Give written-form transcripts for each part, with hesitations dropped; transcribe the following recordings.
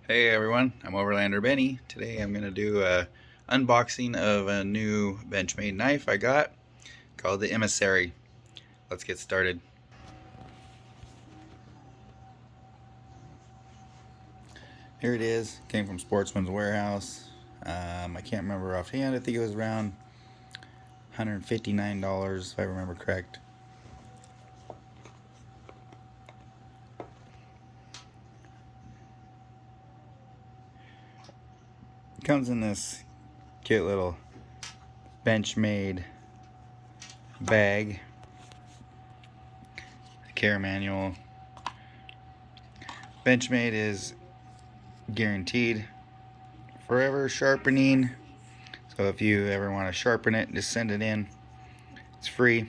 Hey everyone, I'm Overlander Benny. Today I'm going to do a unboxing of a new Benchmade knife I got called the Emissary. Let's get started. Here it is. Came from Sportsman's Warehouse. I can't remember offhand. I think it was around $159 if I remember correct. It comes in this cute little Benchmade bag. Care manual. Benchmade is guaranteed forever sharpening, so if you ever want to sharpen it, just send it in. It's free.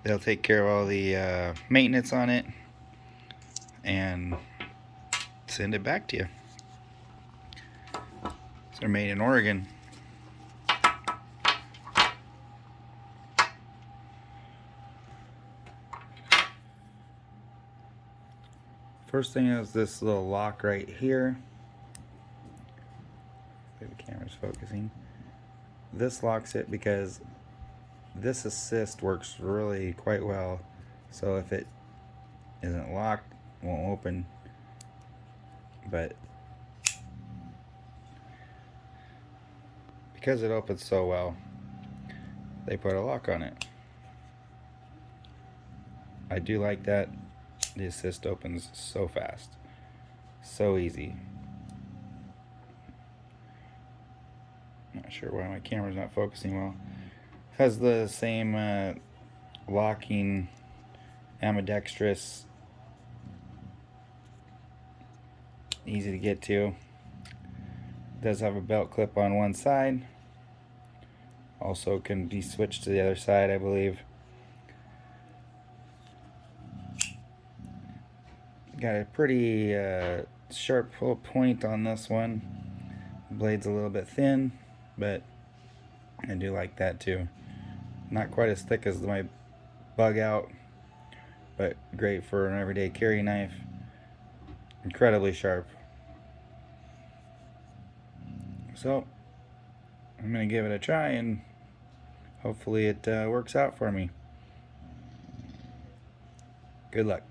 They'll take care of all the maintenance on it and send it back to you. So they're made in Oregon. First thing is this little lock right here. Maybe the camera's focusing. This locks it because this assist works really quite well. So if it isn't locked, it won't open. But because it opens so well, they put a lock on it. I do like that. The assist opens so fast, so easy. Not sure why my camera's not focusing well. It has the same locking ambidextrous, easy to get to. It does have a belt clip on one side. Also can be switched to the other side, I believe. Got a pretty sharp little point on this one. The blade's a little bit thin, but I do like that too. Not quite as thick as my bug out, but great for an everyday carry knife. Incredibly sharp. So I'm gonna give it a try and hopefully it works out for me. Good luck.